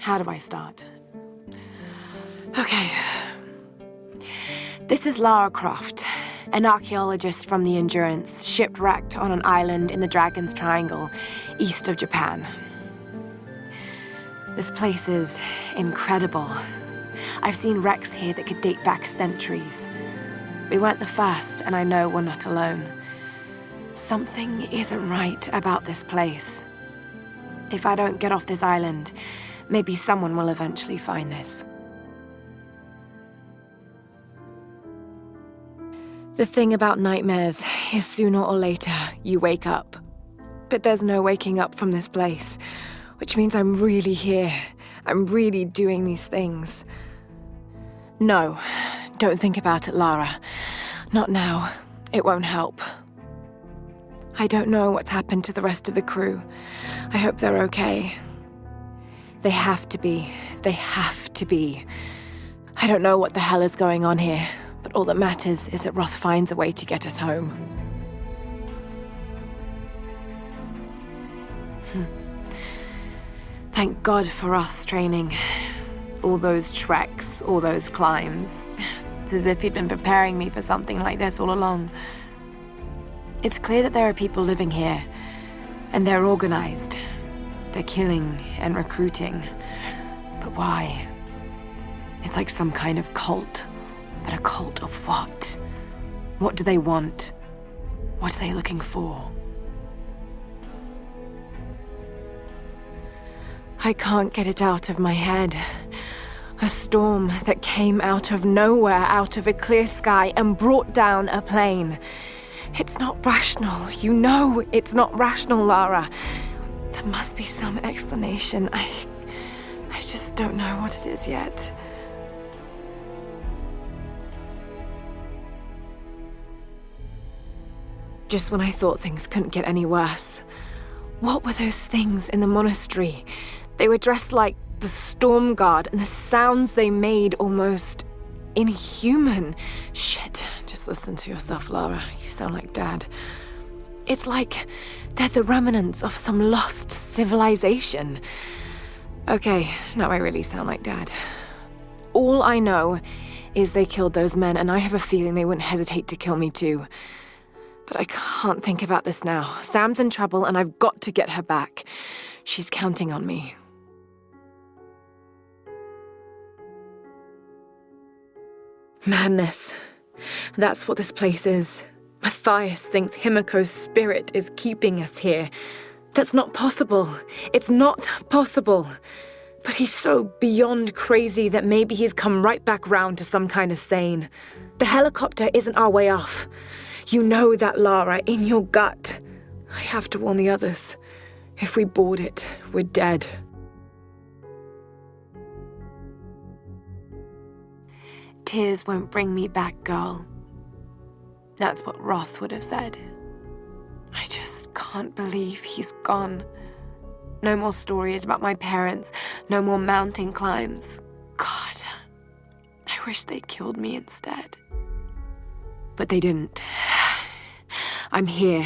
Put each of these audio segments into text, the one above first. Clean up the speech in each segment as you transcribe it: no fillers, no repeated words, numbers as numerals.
How do I start? Okay. This is Lara Croft, an archaeologist from the Endurance, shipwrecked on an island in the Dragon's Triangle, east of Japan. This place is incredible. I've seen wrecks here that could date back centuries. We weren't the first, and I know we're not alone. Something isn't right about this place. If I don't get off this island, maybe someone will eventually find this. The thing about nightmares is sooner or later, you wake up. But there's no waking up from this place, which means I'm really here. I'm really doing these things. No, don't think about it, Lara. Not now. It won't help. I don't know what's happened to the rest of the crew. I hope they're okay. They have to be. They have to be. I don't know what the hell is going on here, but all that matters is that Roth finds a way to get us home. Thank God for Roth's training. All those treks, all those climbs. It's as if he'd been preparing me for something like this all along. It's clear that there are people living here, and they're organized. They're killing and recruiting. But why? It's like some kind of cult. But a cult of what? What do they want? What are they looking for? I can't get it out of my head. A storm that came out of nowhere, out of a clear sky, and brought down a plane. It's not rational. You know it's not rational, Lara. There must be some explanation. I just don't know what it is yet. Just when I thought things couldn't get any worse. What were those things in the monastery? They were dressed like the Storm Guard, and the sounds they made almost inhuman. Shit, just listen to yourself, Lara. You sound like Dad. It's like they're the remnants of some lost civilization. Okay, now I really sound like Dad. All I know is they killed those men, and I have a feeling they wouldn't hesitate to kill me too. But I can't think about this now. Sam's in trouble, and I've got to get her back. She's counting on me. Madness. That's what this place is. Matthias thinks Himiko's spirit is keeping us here. That's not possible. It's not possible. But he's so beyond crazy that maybe he's come right back round to some kind of sane. The helicopter isn't our way off. You know that, Lara, in your gut. I have to warn the others. If we board it, we're dead. Tears won't bring me back, girl. That's what Roth would have said. I just can't believe he's gone. No more stories about my parents, no more mountain climbs. God, I wish they killed me instead. But they didn't. I'm here,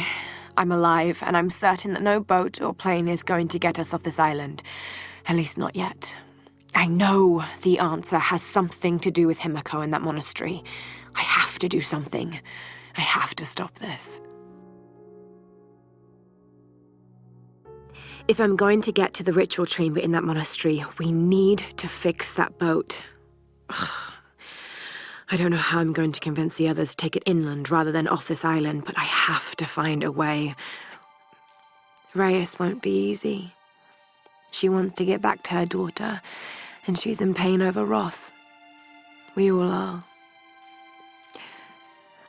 I'm alive, and I'm certain that no boat or plane is going to get us off this island. At least not yet. I know the answer has something to do with Himiko and that monastery. I have to do something. I have to stop this. If I'm going to get to the ritual chamber in that monastery, we need to fix that boat. Ugh. I don't know how I'm going to convince the others to take it inland rather than off this island, but I have to find a way. Reyes won't be easy. She wants to get back to her daughter, and she's in pain over Roth. We all are.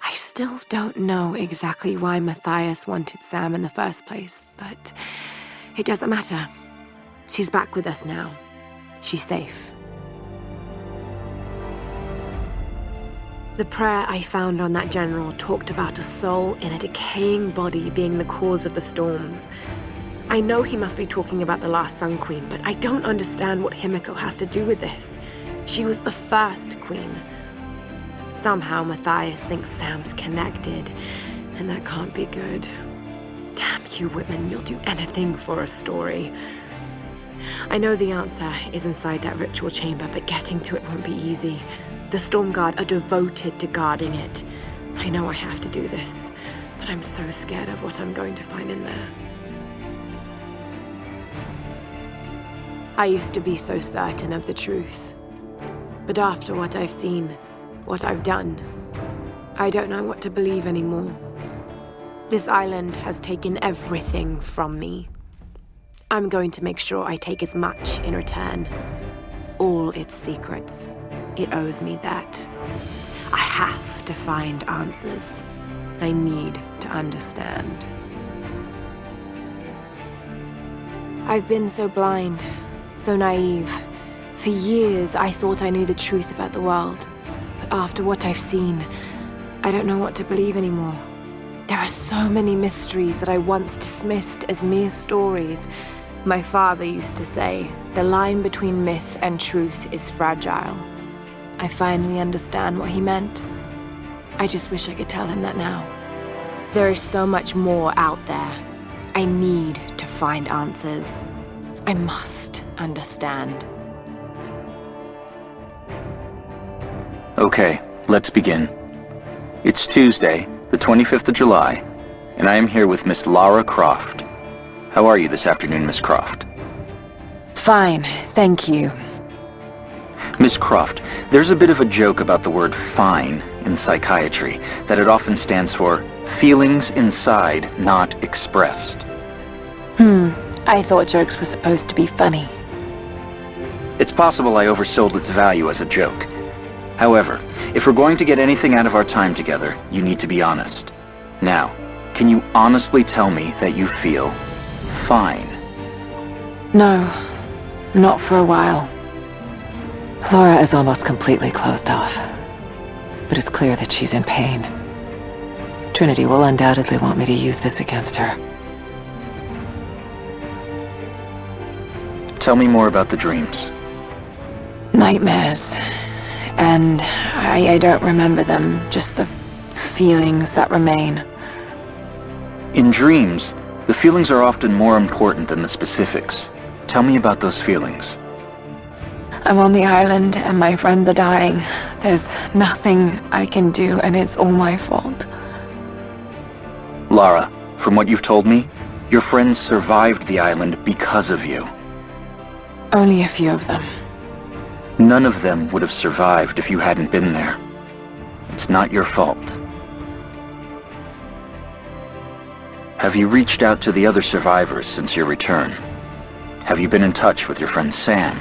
I still don't know exactly why Matthias wanted Sam in the first place, but it doesn't matter. She's back with us now. She's safe. The prayer I found on that general talked about a soul in a decaying body being the cause of the storms. I know he must be talking about the last Sun Queen, but I don't understand what Himiko has to do with this. She was the first queen. Somehow Matthias thinks Sam's connected, and that can't be good. Damn you, Whitman, you'll do anything for a story. I know the answer is inside that ritual chamber, but getting to it won't be easy. The Storm Guard are devoted to guarding it. I know I have to do this, but I'm so scared of what I'm going to find in there. I used to be so certain of the truth. But after what I've seen, what I've done, I don't know what to believe anymore. This island has taken everything from me. I'm going to make sure I take as much in return. All its secrets. It owes me that. I have to find answers. I need to understand. I've been so blind, so naive. For years, I thought I knew the truth about the world. But after what I've seen, I don't know what to believe anymore. There are so many mysteries that I once dismissed as mere stories. My father used to say, the line between myth and truth is fragile. I finally understand what he meant. I just wish I could tell him that now. There is so much more out there. I need to find answers. I must understand. Okay, let's begin. It's Tuesday, the 25th of July, and I am here with Miss Lara Croft. How are you this afternoon, Miss Croft? Fine, thank you. Miss Croft, there's a bit of a joke about the word fine in psychiatry, that it often stands for feelings inside not expressed. I thought jokes were supposed to be funny. It's possible I oversold its value as a joke. However, if we're going to get anything out of our time together, you need to be honest. Now, can you honestly tell me that you feel fine? No, not for a while. Laura is almost completely closed off, but it's clear that she's in pain. Trinity will undoubtedly want me to use this against her. Tell me more about the dreams. Nightmares. And I don't remember them, just the feelings that remain. In dreams, the feelings are often more important than the specifics. Tell me about those feelings. I'm on the island and my friends are dying. There's nothing I can do and it's all my fault. Lara, from what you've told me, your friends survived the island because of you. Only a few of them. None of them would have survived if you hadn't been there. It's not your fault. Have you reached out to the other survivors since your return? Have you been in touch with your friend Sam?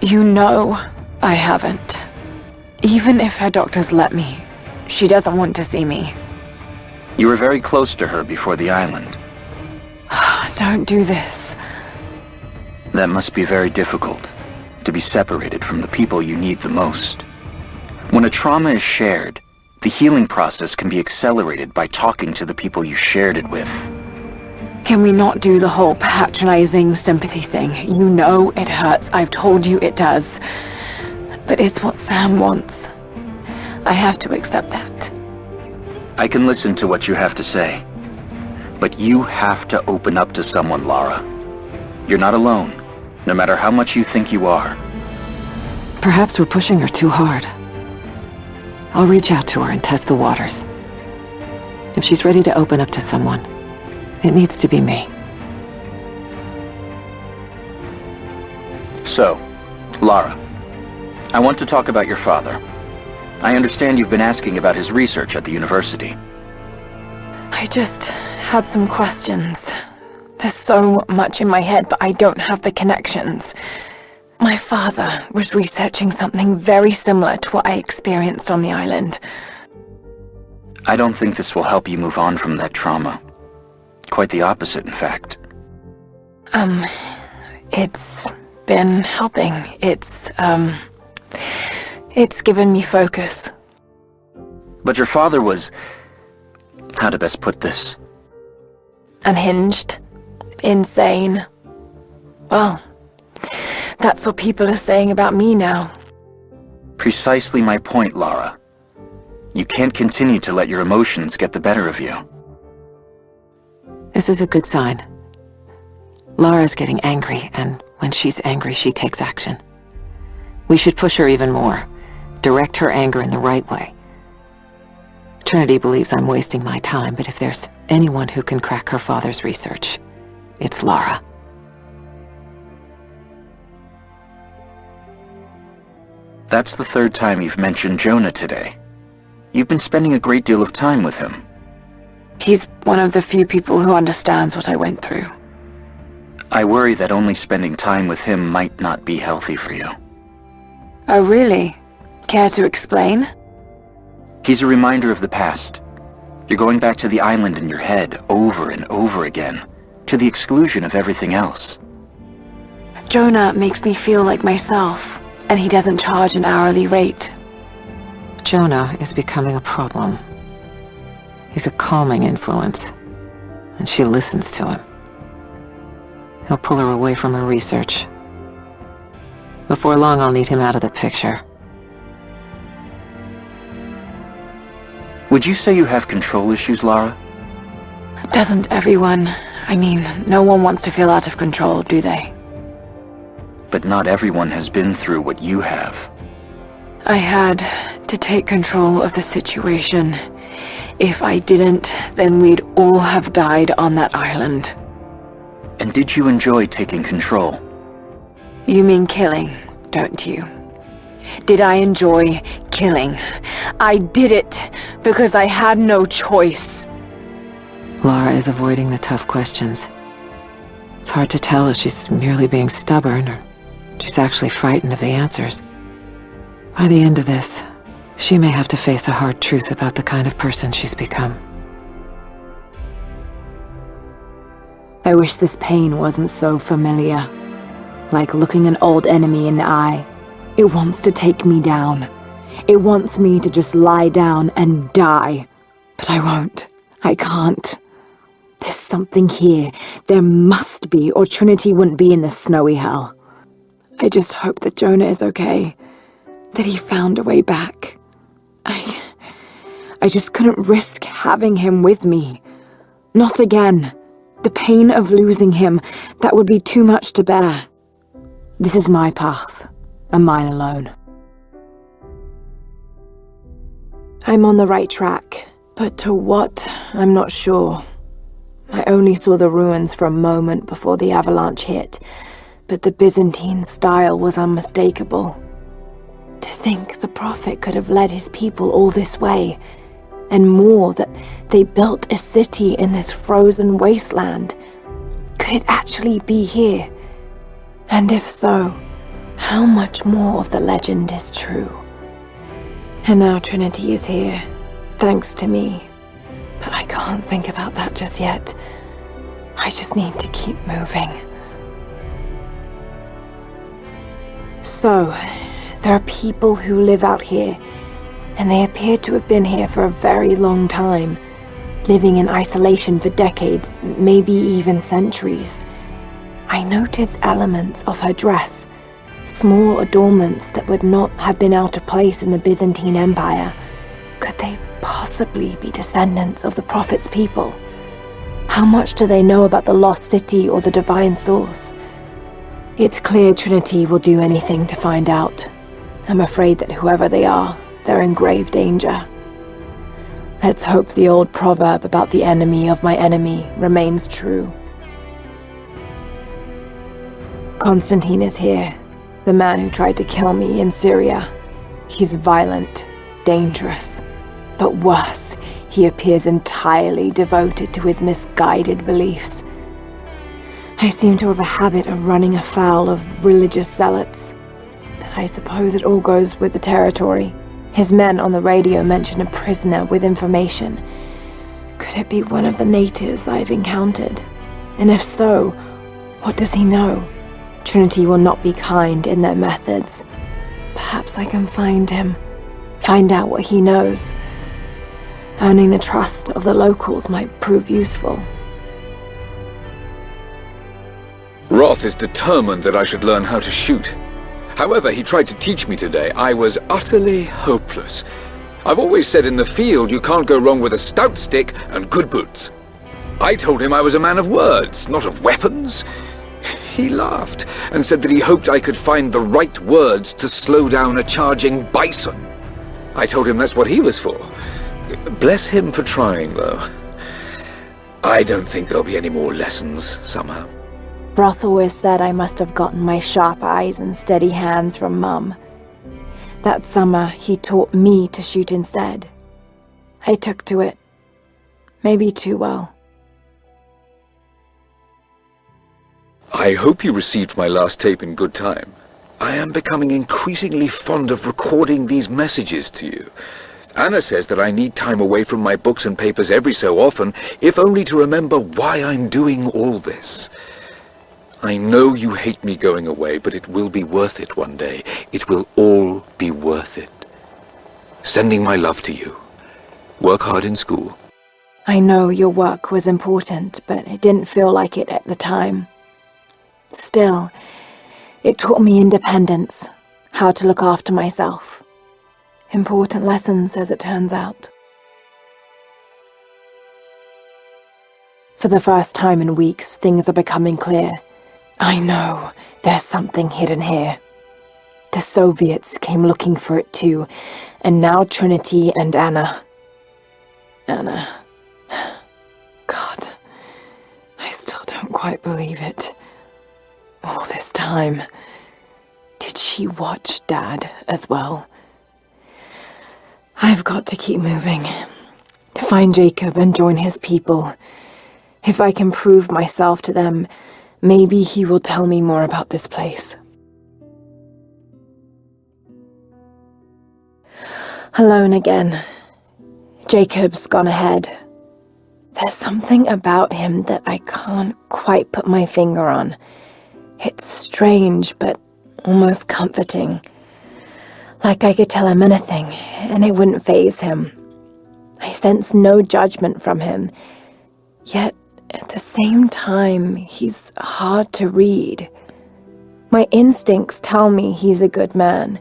You know I haven't. Even if her doctors let me, she doesn't want to see me. You were very close to her before the island. Don't do this. That must be very difficult, to be separated from the people you need the most. When a trauma is shared, the healing process can be accelerated by talking to the people you shared it with. Can we not do the whole patronizing sympathy thing? You know it hurts. I've told you it does. But it's what Sam wants. I have to accept that. I can listen to what you have to say. But you have to open up to someone, Lara. You're not alone, no matter how much you think you are. Perhaps we're pushing her too hard. I'll reach out to her and test the waters. If she's ready to open up to someone, it needs to be me. So, Lara, I want to talk about your father. I understand you've been asking about his research at the university. I just had some questions. There's so much in my head, but I don't have the connections. My father was researching something very similar to what I experienced on the island. I don't think this will help you move on from that trauma. Quite the opposite, in fact. It's been helping. It's given me focus. But your father was... how to best put this? Unhinged. Insane. Well, that's what people are saying about me now. Precisely my point, Lara. You can't continue to let your emotions get the better of you. This is a good sign. Lara's getting angry, and When she's angry, she takes action. We should push her even more. Direct her anger in the right way. Trinity believes I'm wasting my time, but if there's anyone who can crack her father's research, it's Lara. That's the third time you've mentioned Jonah today. You've been spending a great deal of time with him. He's one of the few people who understands what I went through. I worry that only spending time with him might not be healthy for you. Oh, really? Care to explain? He's a reminder of the past. You're going back to the island in your head over and over again, to the exclusion of everything else. Jonah makes me feel like myself, and he doesn't charge an hourly rate. Jonah is becoming a problem. He's a calming influence, and she listens to him. He'll pull her away from her research. Before long, I'll need him out of the picture. Would you say you have control issues, Lara? Doesn't everyone? I mean, no one wants to feel out of control, do they? But not everyone has been through what you have. I had to take control of the situation. If I didn't, then we'd all have died on that island. And did you enjoy taking control? You mean killing, don't you? Did I enjoy killing? I did it because I had no choice. Lara is avoiding the tough questions. It's hard to tell if she's merely being stubborn or she's actually frightened of the answers. By the end of this, she may have to face a hard truth about the kind of person she's become. I wish this pain wasn't so familiar. Like looking an old enemy in the eye. It wants to take me down. It wants me to just lie down and die. But I won't. I can't. There's something here. There must be, or Trinity wouldn't be in this snowy hell. I just hope that Jonah is okay. That he found a way back. I just couldn't risk having him with me. Not again. The pain of losing him, that would be too much to bear. This is my path, and mine alone. I'm on the right track, but to what, I'm not sure. I only saw the ruins for a moment before the avalanche hit, but the Byzantine style was unmistakable. To think the Prophet could have led his people all this way, and more, that they built a city in this frozen wasteland. Could it actually be here? And if so, how much more of the legend is true? And now Trinity is here, thanks to me. But I can't think about that just yet. I just need to keep moving. So, there are people who live out here, and they appear to have been here for a very long time, living in isolation for decades, maybe even centuries. I notice elements of her dress, small adornments that would not have been out of place in the Byzantine Empire. Could they possibly be descendants of the Prophet's people? How much do they know about the lost city or the divine source? It's clear Trinity will do anything to find out. I'm afraid that whoever they are, they're in grave danger. Let's hope the old proverb about the enemy of my enemy remains true. Constantine is here, the man who tried to kill me in Syria. He's violent, dangerous, but worse, he appears entirely devoted to his misguided beliefs. I seem to have a habit of running afoul of religious zealots, but I suppose it all goes with the territory. His men on the radio mention a prisoner with information. Could it be one of the natives I've encountered? And if so, what does he know? Trinity will not be kind in their methods. Perhaps I can find him, find out what he knows. Earning the trust of the locals might prove useful. Roth is determined that I should learn how to shoot. However, he tried to teach me today. I was utterly hopeless. I've always said in the field you can't go wrong with a stout stick and good boots. I told him I was a man of words, not of weapons. He laughed and said that he hoped I could find the right words to slow down a charging bison. I told him that's what he was for. Bless him for trying, though. I don't think there'll be any more lessons, somehow. Roth always said I must have gotten my sharp eyes and steady hands from Mum. That summer, he taught me to shoot instead. I took to it. Maybe too well. I hope you received my last tape in good time. I am becoming increasingly fond of recording these messages to you. Anna says that I need time away from my books and papers every so often, if only to remember why I'm doing all this. I know you hate me going away, but it will be worth it one day. It will all be worth it. Sending my love to you. Work hard in school. I know your work was important, but it didn't feel like it at the time. Still, it taught me independence, how to look after myself. Important lessons, as it turns out. For the first time in weeks, things are becoming clear. I know there's something hidden here. The Soviets came looking for it too, and now Trinity and Anna. Anna. God, I still don't quite believe it. All this time, did she watch Dad as well? I've got to keep moving. Find Jacob and join his people. If I can prove myself to them, maybe he will tell me more about this place. Alone again. Jacob's gone ahead. There's something about him that I can't quite put my finger on. It's strange, but almost comforting. Like I could tell him anything, and it wouldn't faze him. I sense no judgment from him, yet at the same time, he's hard to read. My instincts tell me he's a good man.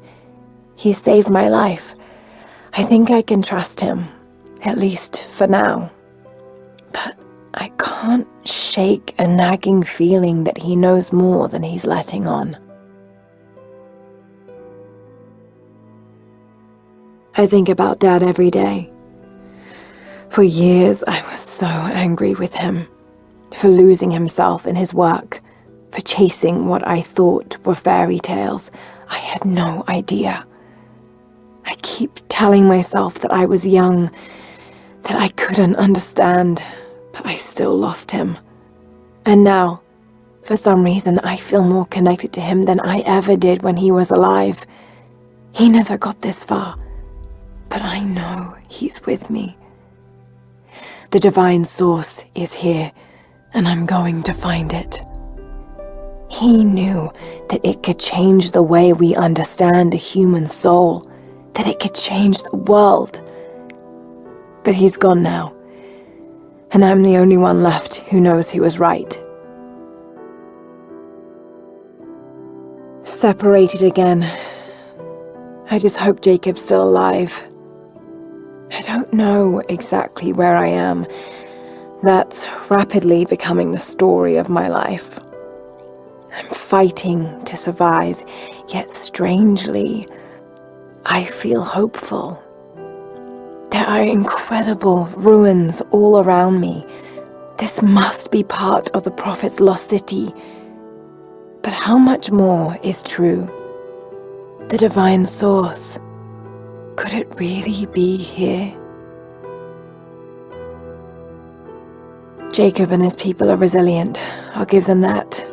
He saved my life. I think I can trust him, at least for now. But I can't shake a nagging feeling that he knows more than he's letting on. I think about Dad every day. For years, I was so angry with him, for losing himself in his work, for chasing what I thought were fairy tales. I had no idea. I keep telling myself that I was young, that I couldn't understand, but I still lost him. And now, for some reason, I feel more connected to him than I ever did when he was alive. He never got this far, but I know he's with me. The divine source is here, and I'm going to find it. He knew that it could change the way we understand a human soul, that it could change the world. But he's gone now, and I'm the only one left who knows he was right. Separated again. I just hope Jacob's still alive. I don't know exactly where I am. That's rapidly becoming the story of my life. I'm fighting to survive, yet strangely, I feel hopeful. There are incredible ruins all around me. This must be part of the Prophet's lost city. But how much more is true? The divine source. Could it really be here? Jacob and his people are resilient. I'll give them that.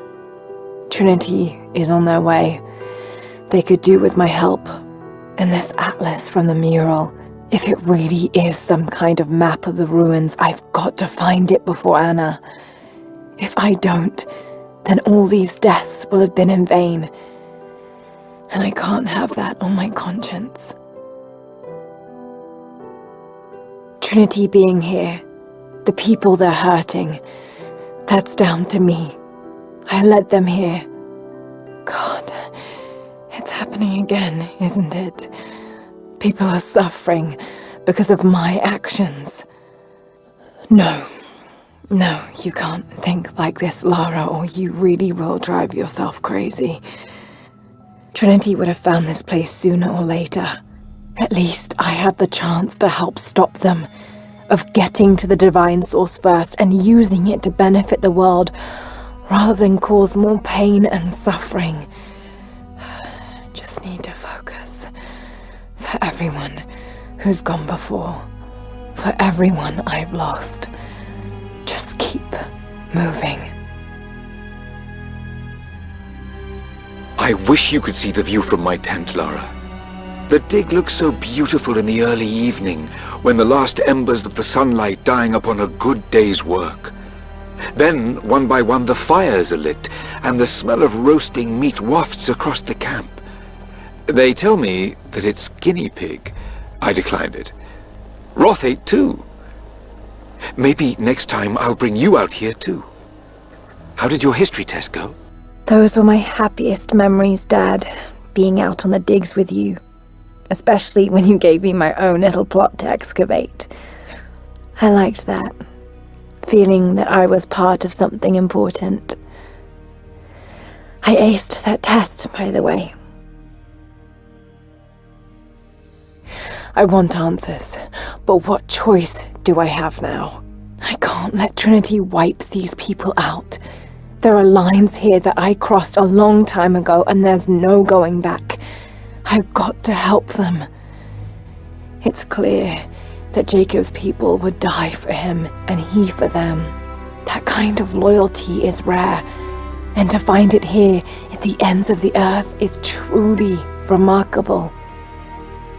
Trinity is on their way. They could do with my help. And this atlas from the mural, if it really is some kind of map of the ruins, I've got to find it before Anna. If I don't, then all these deaths will have been in vain. And I can't have that on my conscience. Trinity being here, the people they're hurting, that's down to me. I led them here. God, it's happening again, isn't it? People are suffering because of my actions. No, No, you can't think like this, Lara, or you really will drive yourself crazy. Trinity would have found this place sooner or later. At least I have the chance to help stop them. Of getting to the divine source first and using it to benefit the world, rather than cause more pain and suffering. Just need to focus. For everyone who's gone before. For everyone I've lost. Just keep moving. I wish you could see the view from my tent, Lara. The dig looks so beautiful in the early evening, when the last embers of the sunlight dying upon a good day's work. Then, one by one, the fires are lit, and the smell of roasting meat wafts across the camp. They tell me that it's guinea pig. I declined it. Roth ate too. Maybe next time I'll bring you out here too. How did your history test go? Those were my happiest memories, Dad, being out on the digs with you. Especially when you gave me my own little plot to excavate. I liked that. Feeling that I was part of something important. I aced that test, by the way. I want answers, but what choice do I have now? I can't let Trinity wipe these people out. There are lines here that I crossed a long time ago, and there's no going back. I've got to help them. It's clear that Jacob's people would die for him, and he for them. That kind of loyalty is rare, and to find it here at the ends of the earth is truly remarkable.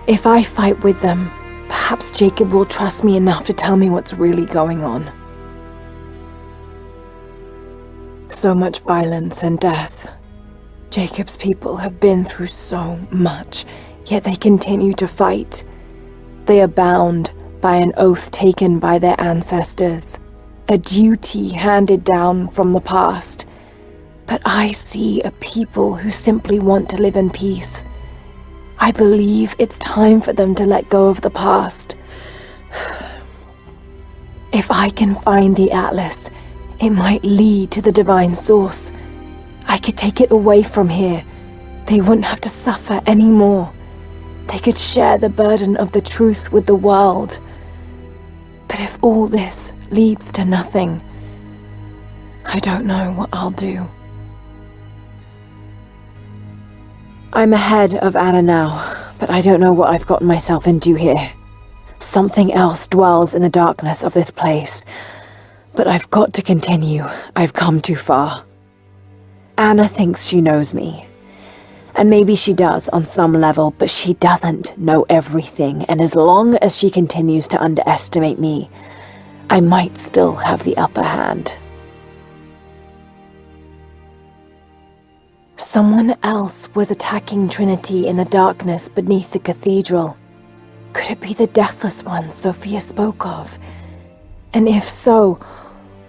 If I fight with them, perhaps Jacob will trust me enough to tell me what's really going on. So much violence and death. Jacob's people have been through so much, yet they continue to fight. They are bound by an oath taken by their ancestors, a duty handed down from the past. But I see a people who simply want to live in peace. I believe it's time for them to let go of the past. If I can find the Atlas, it might lead to the divine source. I could take it away from here. They wouldn't have to suffer anymore. They could share the burden of the truth with the world. But if all this leads to nothing, I don't know what I'll do. I'm ahead of Anna now, but I don't know what I've gotten myself into here. Something else dwells in the darkness of this place. But I've got to continue. I've come too far. Anna thinks she knows me. And maybe she does on some level, but she doesn't know everything, and as long as she continues to underestimate me, I might still have the upper hand. Someone else was attacking Trinity in the darkness beneath the cathedral. Could it be the Deathless One Sophia spoke of? And if so,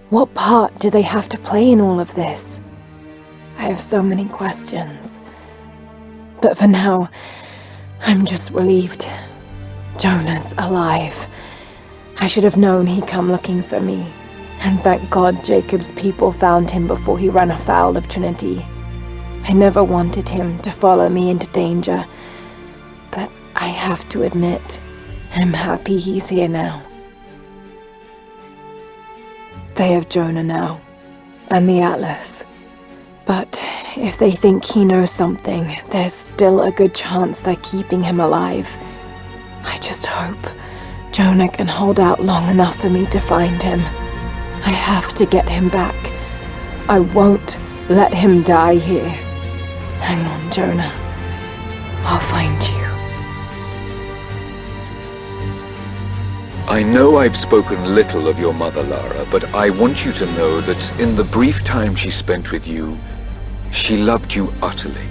what part do they have to play in all of this? I have so many questions. But for now, I'm just relieved. Jonah's alive. I should have known he'd come looking for me. And thank God Jacob's people found him before he ran afoul of Trinity. I never wanted him to follow me into danger. But I have to admit, I'm happy he's here now. They have Jonah now, and the Atlas. But if they think he knows something, there's still a good chance they're keeping him alive. I just hope Jonah can hold out long enough for me to find him. I have to get him back. I won't let him die here. Hang on, Jonah. I'll find you. I know I've spoken little of your mother, Lara, but I want you to know that in the brief time she spent with you, she loved you utterly.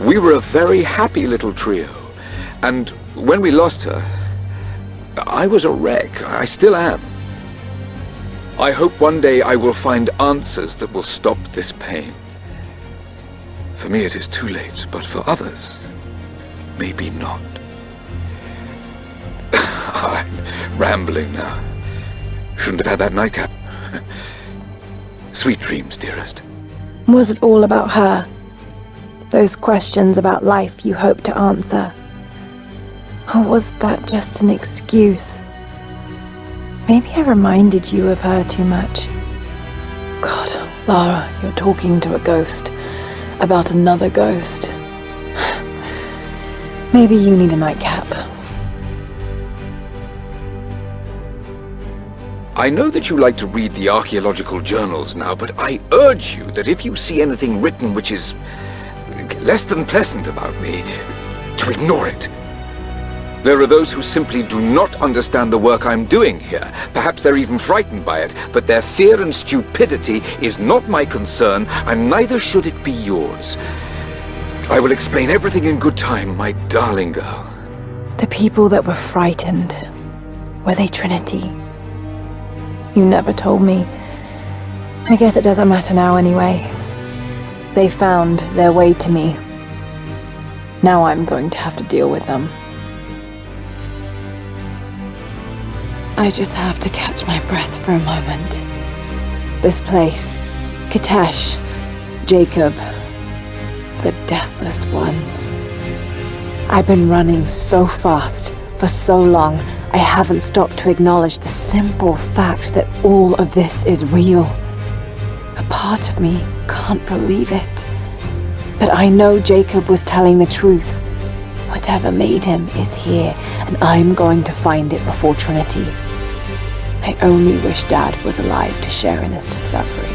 We were a very happy little trio, and when we lost her, I was a wreck. I still am. I hope one day I will find answers that will stop this pain. For me it is too late, but for others, maybe not. I'm rambling now. Shouldn't have had that nightcap. Sweet dreams, dearest. Was it all about her? Those questions about life you hoped to answer? Or was that just an excuse? Maybe I reminded you of her too much. God, Lara, you're talking to a ghost. About another ghost. Maybe you need a nightcap. I know that you like to read the archaeological journals now, but I urge you that if you see anything written which is less than pleasant about me, to ignore it. There are those who simply do not understand the work I'm doing here. Perhaps they're even frightened by it, but their fear and stupidity is not my concern, and neither should it be yours. I will explain everything in good time, my darling girl. The people that were frightened, were they Trinity? You never told me. I guess it doesn't matter now anyway. They found their way to me. Now I'm going to have to deal with them. I just have to catch my breath for a moment. This place, Kitesh, Jacob, the Deathless Ones. I've been running so fast for so long, I haven't stopped to acknowledge the simple fact that all of this is real. A part of me can't believe it. But I know Jacob was telling the truth. Whatever made him is here, and I'm going to find it before Trinity. I only wish Dad was alive to share in this discovery.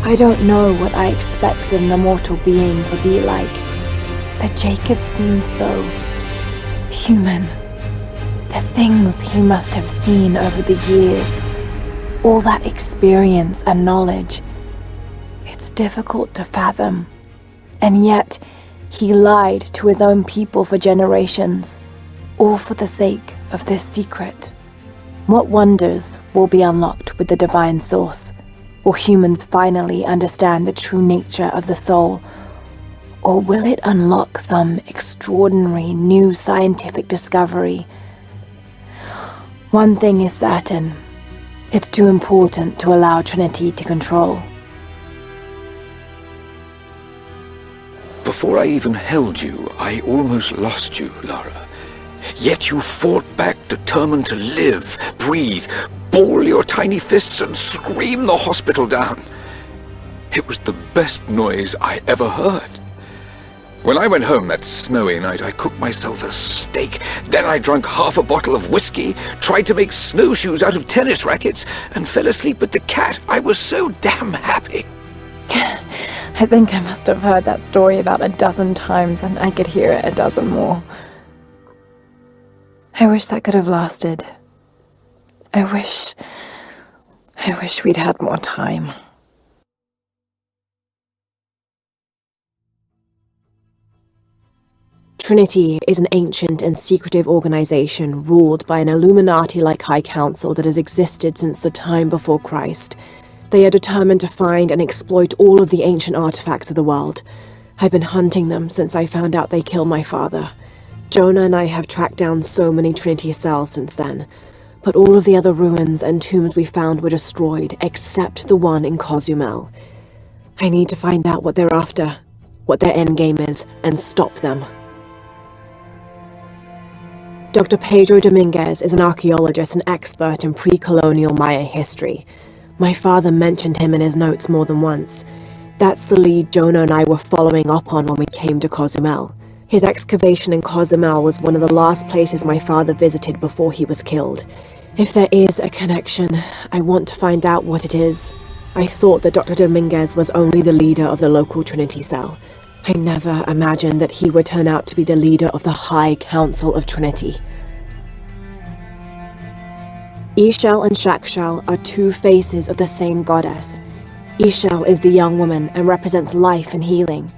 I don't know what I expected an immortal being to be like, but Jacob seems so human. The things he must have seen over the years, all that experience and knowledge, it's difficult to fathom. And yet, he lied to his own people for generations, all for the sake of this secret. What wonders will be unlocked with the divine source? Will humans finally understand the true nature of the soul? Or will it unlock some extraordinary new scientific discovery? One thing is certain. It's too important to allow Trinity to control. Before I even held you, I almost lost you, Lara. Yet you fought back, determined to live, breathe, ball your tiny fists and scream the hospital down. It was the best noise I ever heard. When I went home that snowy night, I cooked myself a steak. Then I drank half a bottle of whiskey, tried to make snowshoes out of tennis rackets, and fell asleep with the cat. I was so damn happy. I think I must have heard that story about a dozen times, and I could hear it a dozen more. I wish that could have lasted. I wish we'd had more time. Trinity is an ancient and secretive organization ruled by an Illuminati-like High Council that has existed since the time before Christ. They are determined to find and exploit all of the ancient artifacts of the world. I've been hunting them since I found out they killed my father. Jonah and I have tracked down so many Trinity cells since then, but all of the other ruins and tombs we found were destroyed, except the one in Cozumel. I need to find out what they're after, what their endgame is, and stop them. Dr. Pedro Dominguez is an archaeologist and expert in pre-colonial Maya history. My father mentioned him in his notes more than once. That's the lead Jonah and I were following up on when we came to Cozumel. His excavation in Cozumel was one of the last places my father visited before he was killed. If there is a connection, I want to find out what it is. I thought that Dr. Dominguez was only the leader of the local Trinity cell. I never imagined that he would turn out to be the leader of the High Council of Trinity. Ishel and Shakshal are two faces of the same goddess. Ishel is the young woman and represents life and healing.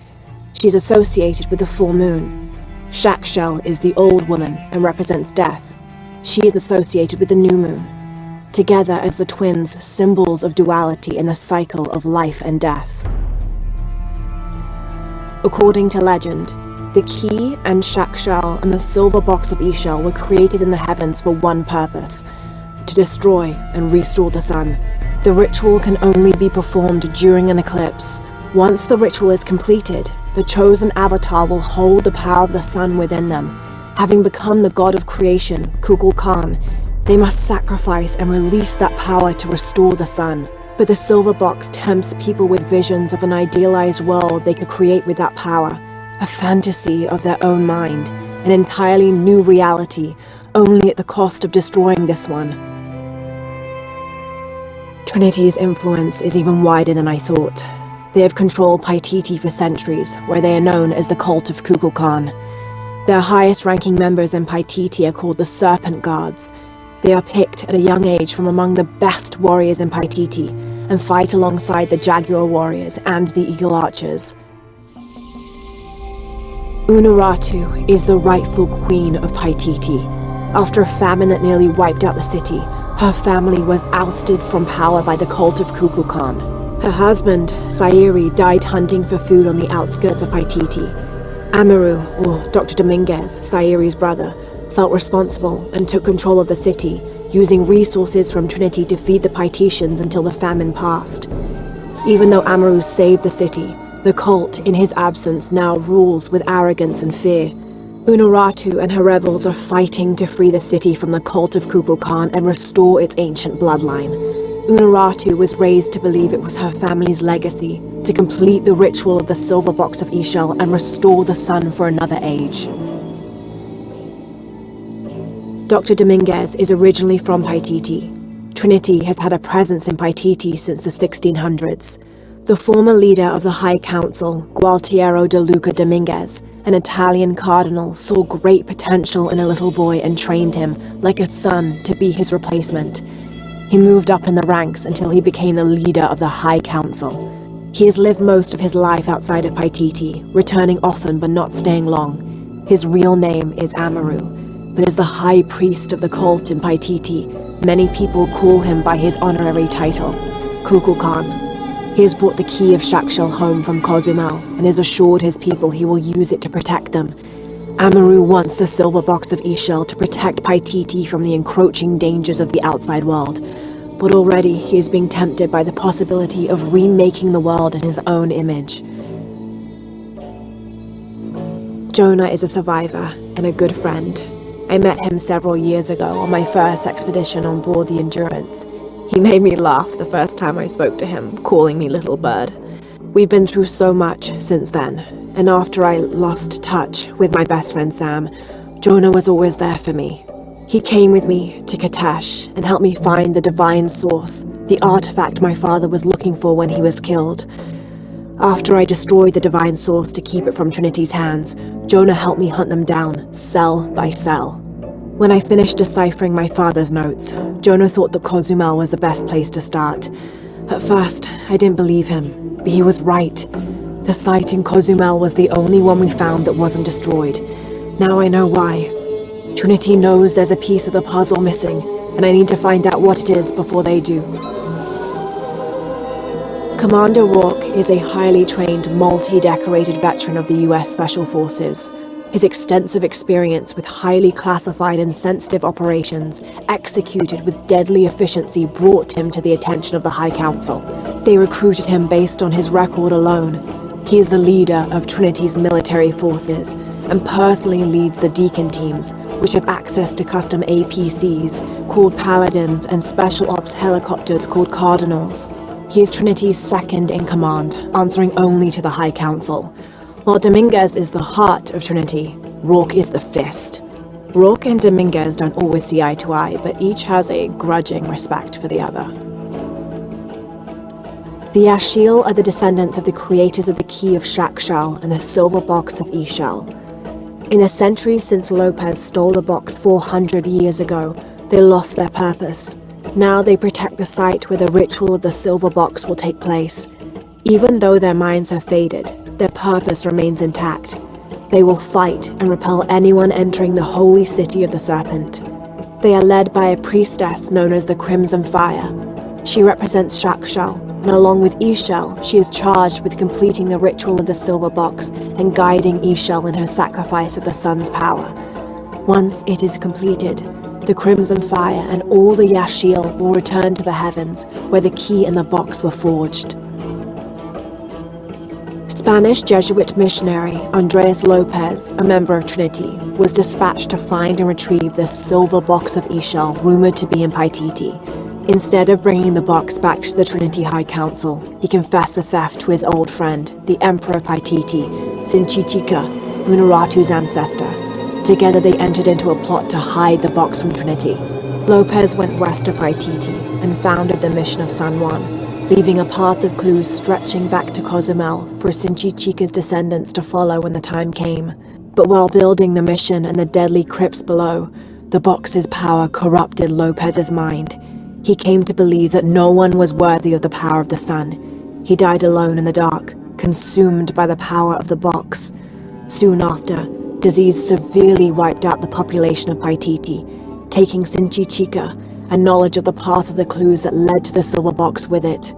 She's associated with the full moon. Shakshal is the old woman and represents death. She is associated with the new moon. Together as the twins, symbols of duality in the cycle of life and death. According to legend, The key and Shakshal and the silver box of Ishal were created in the heavens for one purpose: to destroy and restore the sun. The ritual can only be performed during an eclipse. Once the ritual is completed, the chosen avatar will hold the power of the sun within them. Having become the god of creation, Kukulkan, they must sacrifice and release that power to restore the sun. But the silver box tempts people with visions of an idealized world they could create with that power, a fantasy of their own mind, an entirely new reality, only at the cost of destroying this one. Trinity's influence is even wider than I thought. They have controlled Paititi for centuries, where they are known as the cult of Kukulkan. Their highest-ranking members in Paititi are called the Serpent Guards. They are picked at a young age from among the best warriors in Paititi, and fight alongside the Jaguar warriors and the Eagle Archers. Unuratu is the rightful queen of Paititi. After a famine that nearly wiped out the city, her family was ousted from power by the cult of Kukulkan. Her husband, Sairi, died hunting for food on the outskirts of Paititi. Amaru, or Dr. Dominguez, Sairi's brother, felt responsible and took control of the city, using resources from Trinity to feed the Paititians until the famine passed. Even though Amaru saved the city, the cult, in his absence, now rules with arrogance and fear. Unuratu and her rebels are fighting to free the city from the cult of Kukulkan and restore its ancient bloodline. Unuratu was raised to believe it was her family's legacy, to complete the ritual of the silver box of Ishal and restore the sun for another age. Dr. Dominguez is originally from Paititi. Trinity has had a presence in Paititi since the 1600s. The former leader of the High Council, Gualtiero de Luca Dominguez, an Italian cardinal, saw great potential in a little boy and trained him, like a son, to be his replacement. He moved up in the ranks until he became the leader of the High Council. He has lived most of his life outside of Paititi, returning often but not staying long. His real name is Amaru, but as the High Priest of the cult in Paititi, many people call him by his honorary title, Kukulkan. He has brought the key of Shakshal home from Cozumel and has assured his people he will use it to protect them. Amaru wants the silver box of Ishal to protect Paititi from the encroaching dangers of the outside world, but already he is being tempted by the possibility of remaking the world in his own image. Jonah is a survivor and a good friend. I met him several years ago on my first expedition on board the Endurance. He made me laugh the first time I spoke to him, calling me Little Bird. We've been through so much since then, and after I lost touch with my best friend Sam, Jonah was always there for me. He came with me to Katesh and helped me find the divine source, the artifact my father was looking for when he was killed. After I destroyed the divine source to keep it from Trinity's hands, Jonah helped me hunt them down, cell by cell. When I finished deciphering my father's notes, Jonah thought that Cozumel was the best place to start. At first, I didn't believe him, but he was right. The site in Cozumel was the only one we found that wasn't destroyed. Now I know why. Trinity knows there's a piece of the puzzle missing, and I need to find out what it is before they do. Commander Rourke is a highly trained, multi-decorated veteran of the US Special Forces. His extensive experience with highly classified and sensitive operations, executed with deadly efficiency, brought him to the attention of the High Council. They recruited him based on his record alone. He is the leader of Trinity's military forces, and personally leads the Deacon teams, which have access to custom APCs, called Paladins, and Special Ops helicopters called Cardinals. He is Trinity's second in command, answering only to the High Council. While Dominguez is the heart of Trinity, Rourke is the fist. Rourke and Dominguez don't always see eye to eye, but each has a grudging respect for the other. The Ashil are the descendants of the creators of the Key of Shakshal and the Silver Box of Ishal. In the centuries since Lopez stole the box 400 years ago, they lost their purpose. Now they protect the site where the ritual of the Silver Box will take place. Even though their minds have faded, their purpose remains intact. They will fight and repel anyone entering the holy city of the Serpent. They are led by a priestess known as the Crimson Fire. She represents Shakshal, and along with Ishel, she is charged with completing the ritual of the silver box and guiding Ishel in her sacrifice of the sun's power. Once it is completed, the Crimson Fire and all the Yashil will return to the heavens, where the key and the box were forged. Spanish Jesuit missionary Andres Lopez, a member of Trinity, was dispatched to find and retrieve the silver box of Ishel, rumored to be in Paititi. Instead of bringing the box back to the Trinity High Council, he confessed the theft to his old friend, the Emperor of Paititi, Sinchichika, Unuratu's ancestor. Together they entered into a plot to hide the box from Trinity. Lopez went west to Paititi and founded the mission of San Juan, leaving a path of clues stretching back to Cozumel for Sinchichika's descendants to follow when the time came. But while building the mission and the deadly crypts below, the box's power corrupted Lopez's mind. He came to believe that no one was worthy of the power of the sun. He died alone in the dark, consumed by the power of the box. Soon after, disease severely wiped out the population of Paititi, taking Sinchichika and knowledge of the path of the clues that led to the silver box with it.